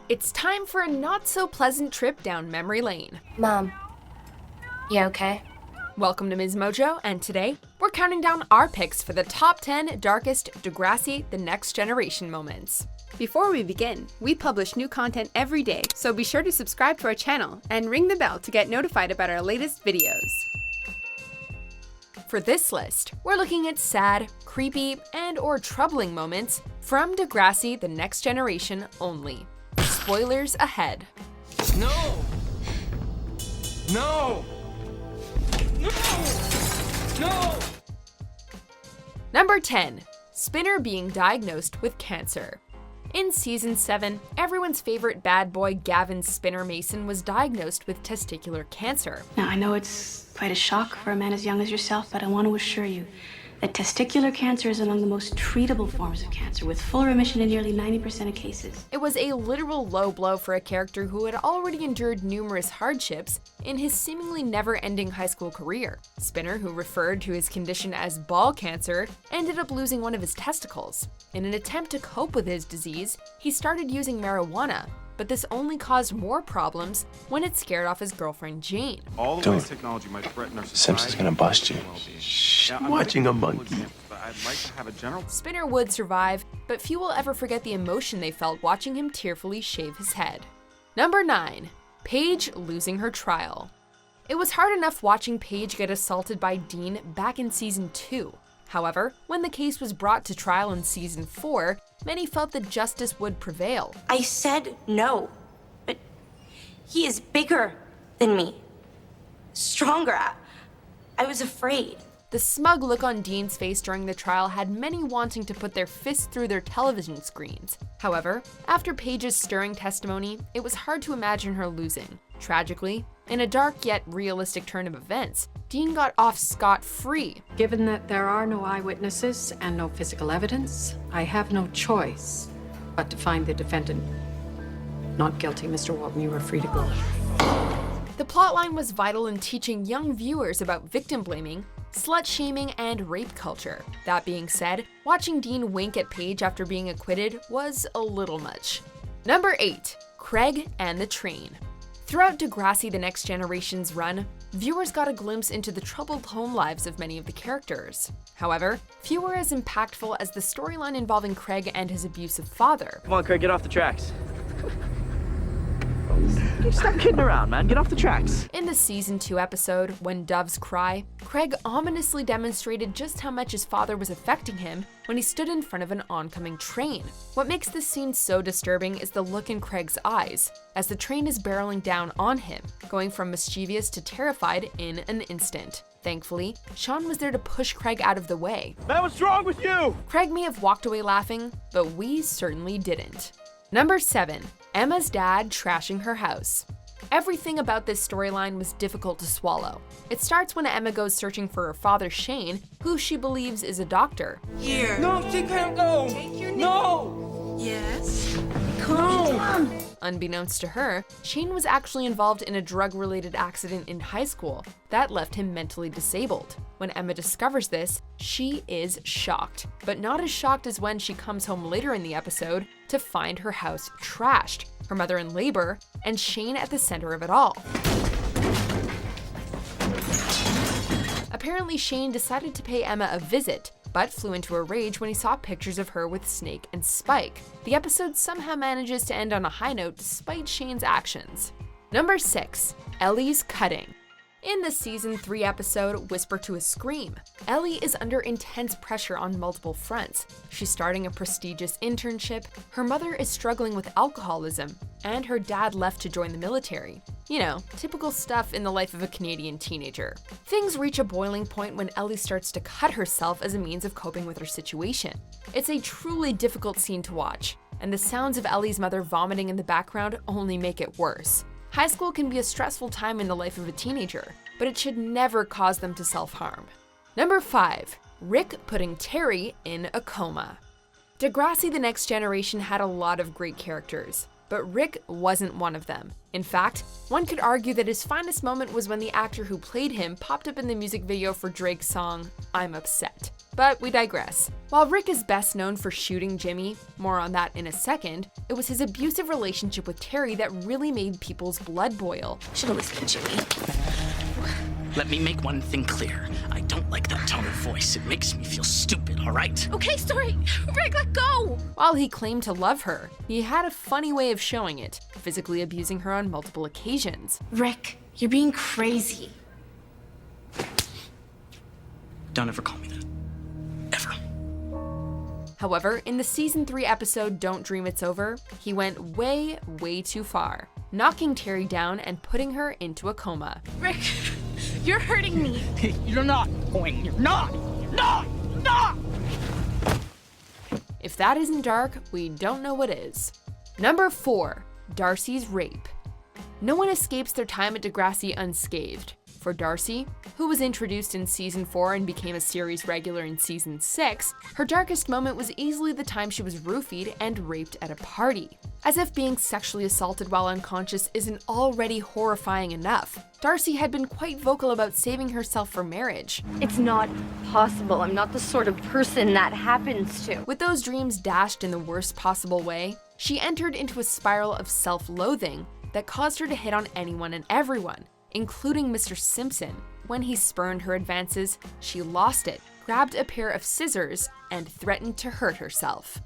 It's time for a not-so-pleasant trip down memory lane. Mom, you okay? Welcome to MsMojo, and today, we're counting down our picks for the top 10 Darkest Degrassi The Next Generation moments. Before we begin, we publish new content every day, so be sure to subscribe to our channel and ring the bell to get notified about our latest videos. For this list, we're looking at sad, creepy, and/or troubling moments from Degrassi The Next Generation only. Spoilers ahead. No! No! No! No! Number 10. Spinner being diagnosed with cancer. In Season 7, everyone's favorite bad boy Gavin Spinner Mason was diagnosed with testicular cancer. Now, I know it's quite a shock for a man as young as yourself, but I want to assure you that testicular cancer is among the most treatable forms of cancer, with full remission in nearly 90% of cases. It was a literal low blow for a character who had already endured numerous hardships in his seemingly never-ending high school career. Spinner, who referred to his condition as ball cancer, ended up losing one of his testicles. In an attempt to cope with his disease, he started using marijuana, but this only caused more problems when it scared off his girlfriend Jane. All the ways technology might threaten our society. Simpson's gonna bust you. Shh, watching a monkey. I'd like to have a general. Spinner would survive, but few will ever forget the emotion they felt watching him tearfully shave his head. Number 9. Paige losing her trial. It was hard enough watching Paige get assaulted by Dean back in Season 2. However, when the case was brought to trial in Season 4, many felt that justice would prevail. I said no, but he is bigger than me. Stronger. I was afraid. The smug look on Dean's face during the trial had many wanting to put their fists through their television screens. However, after Paige's stirring testimony, it was hard to imagine her losing. Tragically, in a dark yet realistic turn of events, Dean got off scot-free. Given that there are no eyewitnesses and no physical evidence, I have no choice but to find the defendant not guilty. Mr. Walton, you are free to go. The plotline was vital in teaching young viewers about victim blaming, slut-shaming, and rape culture. That being said, watching Dean wink at Paige after being acquitted was a little much. Number 8. Craig and the Train. Throughout Degrassi The Next Generation's run, viewers got a glimpse into the troubled home lives of many of the characters. However, few were as impactful as the storyline involving Craig and his abusive father. Come on, Craig, get off the tracks. Stop kidding around, man. Get off the tracks. In the Season 2 episode, When Doves Cry, Craig ominously demonstrated just how much his father was affecting him when he stood in front of an oncoming train. What makes this scene so disturbing is the look in Craig's eyes, as the train is barreling down on him, going from mischievous to terrified in an instant. Thankfully, Sean was there to push Craig out of the way. Man, what's wrong with you? Craig may have walked away laughing, but we certainly didn't. Number 7. Emma's dad trashing her house. Everything about this storyline was difficult to swallow. It starts when Emma goes searching for her father Shane, who she believes is a doctor. Here. No, she can't go. Take your No! Yes. No! Unbeknownst to her, Shane was actually involved in a drug-related accident in high school that left him mentally disabled. When Emma discovers this, she is shocked, but not as shocked as when she comes home later in the episode to find her house trashed, her mother in labor, and Shane at the center of it all. Apparently, Shane decided to pay Emma a visit, but flew into a rage when he saw pictures of her with Snake and Spike. The episode somehow manages to end on a high note despite Shane's actions. Number 6. Ellie's cutting. In the Season 3 episode, Whisper to a Scream, Ellie is under intense pressure on multiple fronts. She's starting a prestigious internship, her mother is struggling with alcoholism, and her dad left to join the military. You know, typical stuff in the life of a Canadian teenager. Things reach a boiling point when Ellie starts to cut herself as a means of coping with her situation. It's a truly difficult scene to watch, and the sounds of Ellie's mother vomiting in the background only make it worse. High school can be a stressful time in the life of a teenager, but it should never cause them to self-harm. Number 5. Rick putting Terri in a coma. Degrassi The Next Generation had a lot of great characters. but Rick wasn't one of them. In fact, one could argue that his finest moment was when the actor who played him popped up in the music video for Drake's song, I'm Upset. But we digress. While Rick is best known for shooting Jimmy, more on that in a second, it was his abusive relationship with Terri that really made people's blood boil. Should've listened to Jimmy. Let me make one thing clear. I don't like that tone of voice. It makes me feel stupid, all right? Okay, sorry. Rick, let go! While he claimed to love her, he had a funny way of showing it, physically abusing her on multiple occasions. Rick, you're being crazy. Don't ever call me that. Ever. However, in the season 3 episode Don't Dream It's Over, he went way, way too far, knocking Terri down and putting her into a coma. Rick, you're hurting me. You're not going. You're not. You're not. You're not. If that isn't dark, we don't know what is. Number 4, Darcy's rape. No one escapes their time at Degrassi unscathed. For Darcy, who was introduced in season 4 and became a series regular in season 6, her darkest moment was easily the time she was roofied and raped at a party. As if being sexually assaulted while unconscious isn't already horrifying enough, Darcy had been quite vocal about saving herself for marriage. It's not possible. I'm not the sort of person that happens to. With those dreams dashed in the worst possible way, she entered into a spiral of self-loathing that caused her to hit on anyone and everyone, including Mr. Simpson. When he spurned her advances, she lost it, grabbed a pair of scissors, and threatened to hurt herself.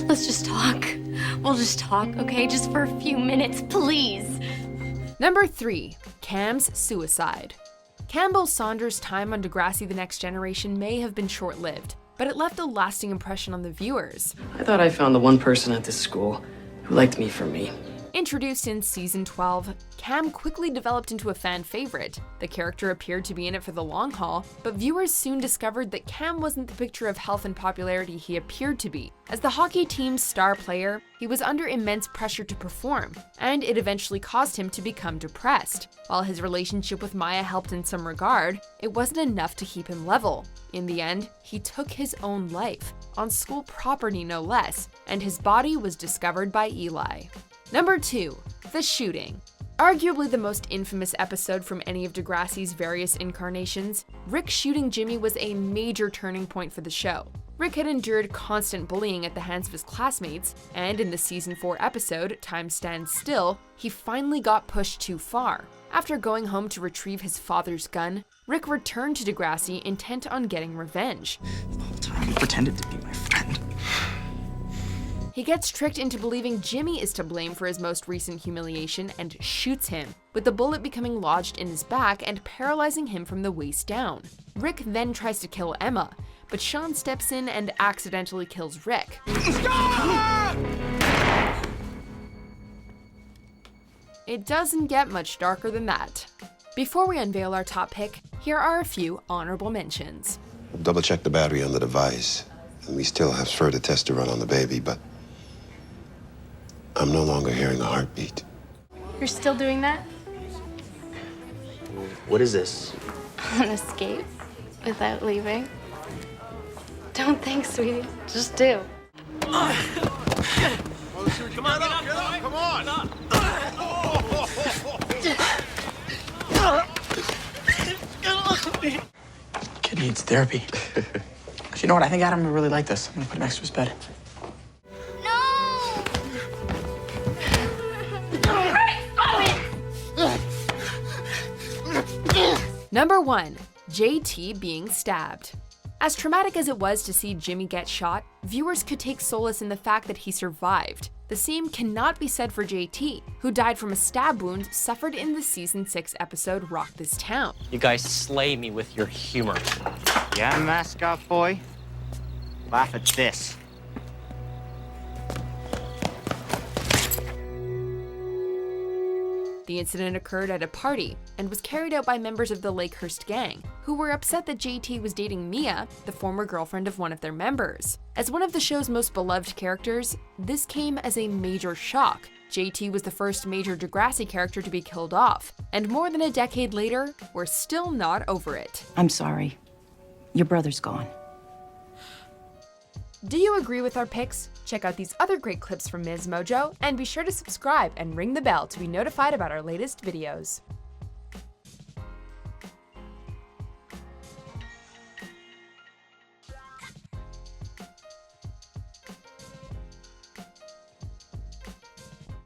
Let's just talk. We'll just talk, okay? Just for a few minutes, please. Number 3, Cam's suicide. Campbell Saunders' time on Degrassi: The Next Generation may have been short-lived, but it left a lasting impression on the viewers. I thought I found the one person at this school who liked me for me. Introduced in season 12, Cam quickly developed into a fan favorite. The character appeared to be in it for the long haul, but viewers soon discovered that Cam wasn't the picture of health and popularity he appeared to be. As the hockey team's star player, he was under immense pressure to perform, and it eventually caused him to become depressed. While his relationship with Maya helped in some regard, it wasn't enough to keep him level. In the end, he took his own life, on school property no less, and his body was discovered by Eli. Number 2, the shooting. Arguably the most infamous episode from any of Degrassi's various incarnations, Rick shooting Jimmy was a major turning point for the show. Rick had endured constant bullying at the hands of his classmates, and in the season 4 episode, Time Stands Still, he finally got pushed too far. After going home to retrieve his father's gun, Rick returned to Degrassi intent on getting revenge. The whole time you pretended to be my friend. He gets tricked into believing Jimmy is to blame for his most recent humiliation and shoots him, with the bullet becoming lodged in his back and paralyzing him from the waist down. Rick then tries to kill Emma, but Sean steps in and accidentally kills Rick. It doesn't get much darker than that. Before we unveil our top pick, here are a few honorable mentions. I've double-checked the battery on the device, and we still have further tests to run on the baby, but I'm no longer hearing a heartbeat. You're still doing that? What is this? An escape without leaving? Don't think, sweetie. Just do. Come on, get up, come on! Kid needs therapy. You know what? I think Adam would really like this. I'm gonna put it next to his bed. Number 1, JT being stabbed. As traumatic as it was to see Jimmy get shot, viewers could take solace in the fact that he survived. The same cannot be said for JT, who died from a stab wound suffered in the season 6 episode Rock This Town. You guys slay me with your humor. Yeah, mascot boy? Laugh at this. The incident occurred at a party and was carried out by members of the Lakehurst gang, who were upset that JT was dating Mia, the former girlfriend of one of their members. As one of the show's most beloved characters, this came as a major shock. JT was the first major Degrassi character to be killed off, and more than a decade later, we're still not over it. I'm sorry. Your brother's gone. Do you agree with our picks? Check out these other great clips from MsMojo, and be sure to subscribe and ring the bell to be notified about our latest videos.